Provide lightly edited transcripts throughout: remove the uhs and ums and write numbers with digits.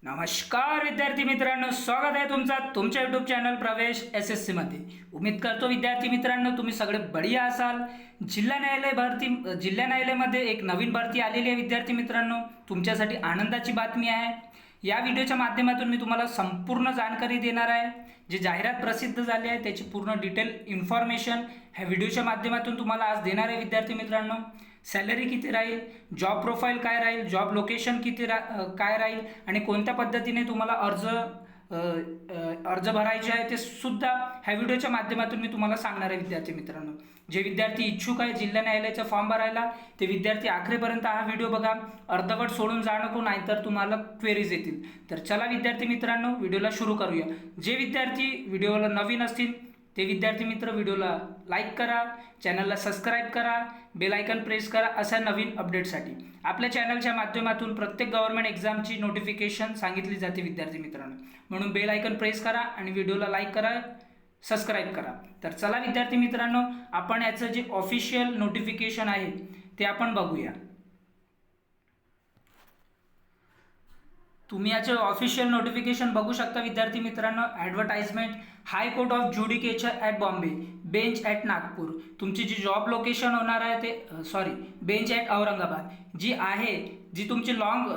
नमस्कार विद्यार्थी मित्रांनो, स्वागत आहे तुमच्या यूट्यूब चॅनल प्रवेश SSC मध्ये। उम्मीद करतो विद्यार्थी मित्रांनो तुम्ही सगळे बढिया असाल। जिल्हा न्यायालयामध्ये एक नवीन भरती आलेली आहे विद्यार्थी मित्रांनो, तुमच्यासाठी आनंदाची बातमी आहे। या व्हिडिओच्या माध्यमातून मी तुम्हाला संपूर्ण जानकारी देणार आहे। जे जाहिरात प्रसिद्ध झाली आहे त्याची पूर्ण डिटेल इन्फॉर्मेशन ह्या व्हिडिओच्या माध्यमातून तुम्हाला आज देणार आहे विद्यार्थी मित्रांनो। सॅलरी किती राहील, जॉब प्रोफाईल काय राहील, जॉब लोकेशन काय राहील आणि कोणत्या पद्धतीने तुम्हाला अर्ज भरायचे आहे ते सुद्धा ह्या व्हिडिओच्या माध्यमातून मी तुम्हाला सांगणार आहे विद्यार्थी मित्रांनो। जे विद्यार्थी इच्छुक आहे जिल्हा न्यायालयाचा फॉर्म भरायला ते विद्यार्थी आखरीपर्यंत हा व्हिडिओ बघा, अर्धवट सोडून जाऊ नको, नाहीतर तुम्हाला क्वेरीज येतील। तर चला विद्यार्थी मित्रांनो व्हिडिओला सुरू करूया। जे विद्यार्थी व्हिडिओला नवीन असतील ते विद्यार्थी मित्र व्हिडिओला लाईक करा, चॅनलला सबस्क्राईब करा, बेल आयकॉन प्रेस करा अशा नवीन अपडेटसाठी। आपल्या चॅनलच्या माध्यमातून प्रत्येक गव्हर्नमेंट एक्झामची नोटिफिकेशन सांगितली जाते विद्यार्थी मित्रांनो, म्हणून बेल आयकॉन प्रेस करा आणि व्हिडिओला लाईक करा, सबस्क्राईब करा। तर चला विद्यार्थी मित्रांनो आपण याचं जे ऑफिशियल नोटिफिकेशन आहे ते आपण बघूया। तुम्ही याचे ऑफिशियल नोटिफिकेशन बघू शकता विद्यार्थी मित्रांनो। Advertisement, high court of judicature at Bombay, bench at Nagpur. तुमची जी जॉब लोकेशन होणार आहे ते बेंच ॲट औरंगाबाद जी तुमची लॉंग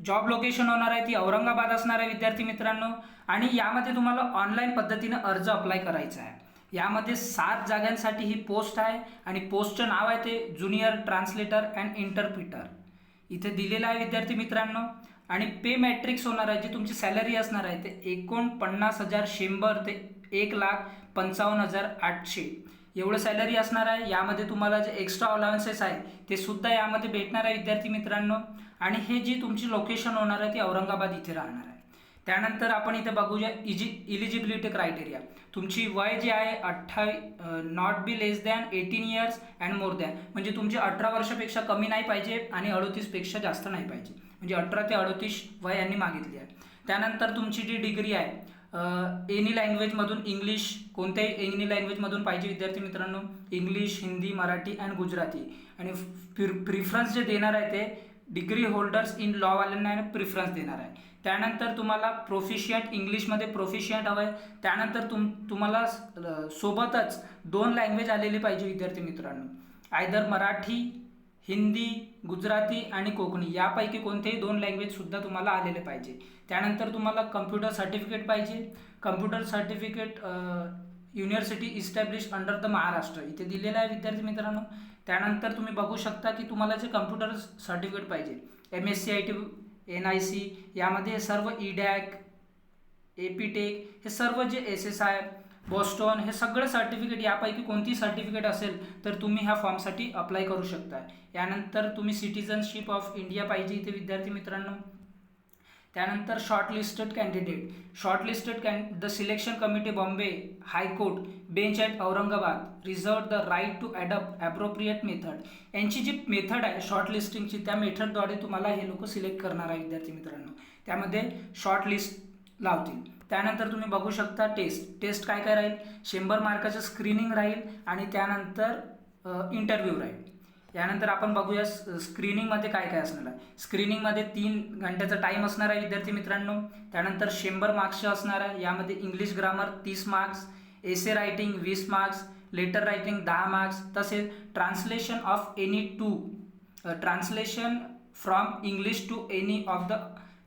जॉब लोकेशन होणार आहे ती औरंगाबाद असणार आहे विद्यार्थी मित्रांनो। आणि यामध्ये तुम्हाला ऑनलाईन पद्धतीने अर्ज अप्लाय करायचा आहे। यामध्ये 7 जागांसाठी ही पोस्ट आहे आणि पोस्टचं नाव आहे ते ज्युनियर ट्रान्सलेटर अँड इंटरप्रिटर इथे दिलेलं आहे विद्यार्थी मित्रांनो। आणि पे मॅट्रिक्स होणार आहे, जी तुमची सॅलरी असणार आहे ते 49,100 ते 1,55,800 एवढं सॅलरी असणार आहे। यामध्ये तुम्हाला जे एक्स्ट्रा अलाउन्सेस आहे ते सुद्धा यामध्ये भेटणार आहे विद्यार्थी मित्रांनो। आणि हे जी तुमची लोकेशन होणार आहे ती औरंगाबाद इथे राहणार आहे। त्यानंतर आपण इथे बघूया इलिजिबिलिटी क्रायटेरिया। तुमची वय जी आहे not be less than 18 years and more than, म्हणजे तुमची 18 वर्षापेक्षा कमी नाही पाहिजे आणि 38 पेक्षा जास्त नाही पाहिजे, म्हणजे 18 ते 38 वय यांनी मागितली आहे। त्यानंतर तुमची जी डिग्री आहे एनी लँग्वेजमधून, इंग्लिश कोणत्याही एनी लँग्वेजमधून पाहिजे विद्यार्थी मित्रांनो, इंग्लिश, हिंदी, मराठी अँड गुजराती। आणि प्रिफरन्स जे देणार आहे ते डिग्री होल्डर्स इन लॉवाल्यांना प्रिफरन्स देणार आहे। त्यानंतर तुम्हाला प्रोफिशियंट, इंग्लिशमध्ये प्रोफिशियंट हवं आहे। त्यानंतर तुम्हाला सोबतच 2 लँग्वेज आलेली पाहिजे विद्यार्थी मित्रांनो, आयदर मराठी, हिंदी, गुजराती आणि कोकणी यापैकी कोणतेही 2 लँग्वेजसुद्धा तुम्हाला आलेले पाहिजे। त्यानंतर तुम्हाला कम्प्युटर सर्टिफिकेट पाहिजे। Computer certificate university establish under the Maharashtra इथे दिलेलं आहे विद्यार्थी मित्रांनो। त्यानंतर तुम्ही बघू शकता की तुम्हाला जे कम्प्युटर सर्टिफिकेट पाहिजे MSc IT NIC यामध्ये सर्व EDAC, एपीटेक हे सर्व जे SSI, बॉस्टन हे सगळे सर्टिफिकेट यापैकी कोणती सर्टिफिकेट असेल तर तुम्ही ह्या फॉर्मसाठी अप्लाय करू शकता। यानंतर तुम्ही सिटिझनशिप ऑफ इंडिया पाहिजे इथे विद्यार्थी मित्रांनो। त्यानंतर shortlisted candidate the selection committee Bombay high court bench at Aurangabad reserve the right to adopt appropriate method. यांची जी मेथड आहे शॉर्टलिस्टिंगची त्या मेथडद्वारे तुम्हाला हे लोक सिलेक्ट करणार आहे विद्यार्थी मित्रांनो, त्यामध्ये शॉर्टलिस्ट लावतील। त्यानंतर तुम्ही बघू शकता टेस्ट काय राहील, 100 मार्काचं स्क्रीनिंग राहील आणि त्यानंतर इंटरव्ह्यू राहील। यानंतर आपण बघूया स्क्रीनिंगमध्ये काय असणार आहे। स्क्रीनिंगमध्ये 3 घंट्याचा टाईम असणार आहे विद्यार्थी मित्रांनो। त्यानंतर 100 मार्क्सचं असणार आहे। यामध्ये English grammar 30 marks, essay writing 20 marks, letter writing 10 marks, तसेच translation from English to any of the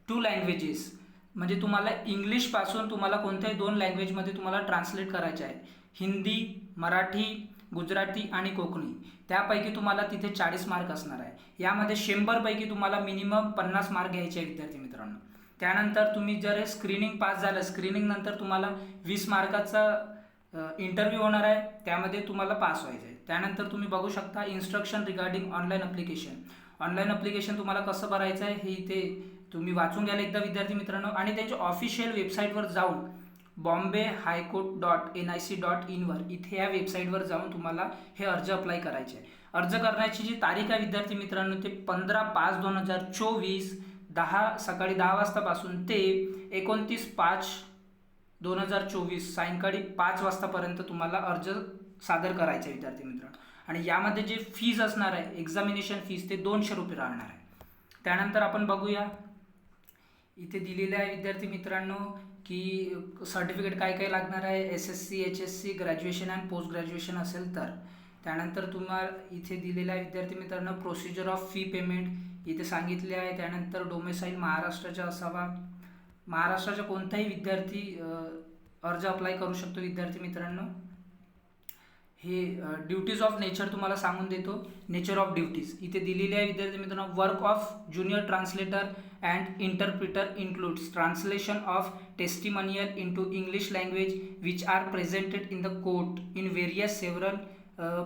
2 languages, म्हणजे तुम्हाला इंग्लिशपासून तुम्हाला कोणत्याही 2 लँग्वेजमध्ये तुम्हाला ट्रान्सलेट करायचे आहे, हिंदी, मराठी, गुजराती आणि कोकणी। त्यापैकी तुम्हाला तिथे 40 मार्क असणार आहे। यामध्ये 100 पैकी तुम्हाला मिनिमम 50 मार्क घ्यायचे आहे विद्यार्थी मित्रांनो। त्यानंतर तुम्ही जर स्क्रीनिंग पास झालं, स्क्रीनिंग नंतर तुम्हाला 20 मार्काचा इंटरव्ह्यू होणार आहे, त्यामध्ये तुम्हाला पास व्हायचं आहे। त्यानंतर तुम्ही बघू शकता इन्स्ट्रक्शन रिगार्डिंग ऑनलाईन ॲप्लिकेशन तुम्हाला कसं भरायचं आहे हे इथे तुम्ही वाचून घ्याल एकदा विद्यार्थी मित्रांनो। आणि त्यांच्या ऑफिशियल वेबसाईटवर जाऊन bombay-high-court.nic.in वर इथे या वेबसाईटवर जाऊन तुम्हाला हे अर्ज अप्लाय करायचे आहे। अर्ज करण्याची जी तारीख आहे विद्यार्थी मित्रांनो ते 15/5/2024 सकाळी 10 वाजतापासून ते 29/5/2024 सायंकाळी 5 वाजतापर्यंत तुम्हाला अर्ज सादर करायचे विद्यार्थी मित्रांनो। आणि यामध्ये जे फीज असणार आहे एक्झामिनेशन फीज ते 200 रुपये राहणार आहे। त्यानंतर आपण बघूया इथे दिलेलं आहे विद्यार्थी मित्रांनो की सर्टिफिकेट काय काय लागणार आहे, SSC HSC graduation and post graduation असेल तर. त्यानंतर तुम्हाला इथे दिलेलं आहे विद्यार्थी मित्रांनो प्रोसिजर ऑफ फी पेमेंट इथे सांगितले आहे. त्यानंतर डोमेसाईल महाराष्ट्राचा असावा. महाराष्ट्राचा कोणताही विद्यार्थी अर्ज अप्लाय करू शकतो विद्यार्थी मित्रांनो. हे ड्युटीज ऑफ नेचर तुम्हाला सांगून देतो. नेचर ऑफ ड्युटीज इथे दिलेली आहे विद्यार्थी मित्रांनो. Work of junior translator and interpreter includes translation of testimonial into English language which are presented in the court in various several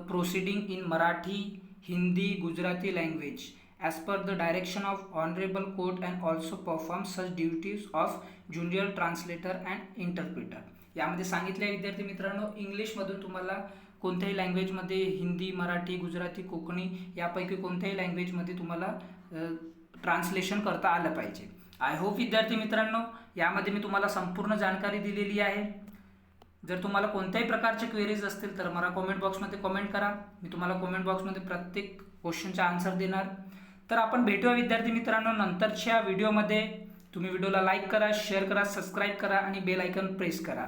proceeding in Marathi, Hindi, Gujarati language as per the direction of honorable court and also perform such duties of junior translator and interpreter. यामध्ये सांगितले आहे विद्यार्थी मित्रांनो इंग्लिशमधून तुम्हाला कोणत्याही लँग्वेजमध्ये हिंदी, मराठी, गुजराती, कोकणी यापैकी कोणत्याही लँग्वेजमध्ये तुम्हाला ट्रान्सलेशन करता आलं पाहिजे. आय होप विद्यार्थी मित्रांनो यामध्ये मी तुम्हाला संपूर्ण जानकारी दिलेली आहे. जर तुम्हाला कोणत्याही प्रकारचे क्वेरीज असतील तर मला कॉमेंट बॉक्समध्ये कॉमेंट करा. मी तुम्हाला कॉमेंट बॉक्समध्ये प्रत्येक क्वेश्चनचा आन्सर देणार. तर आपण भेटूया विद्यार्थी मित्रांनो नंतरच्या व्हिडिओमध्ये. तुम्ही व्हिडिओला लाईक करा, शेअर करा, सबस्क्राईब करा आणि बेल आयकॉन प्रेस करा.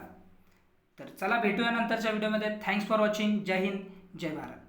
तर चला भेटूया नंतरच्या व्हिडिओमध्ये. Thanks for watching. जय हिंद, जय भारत.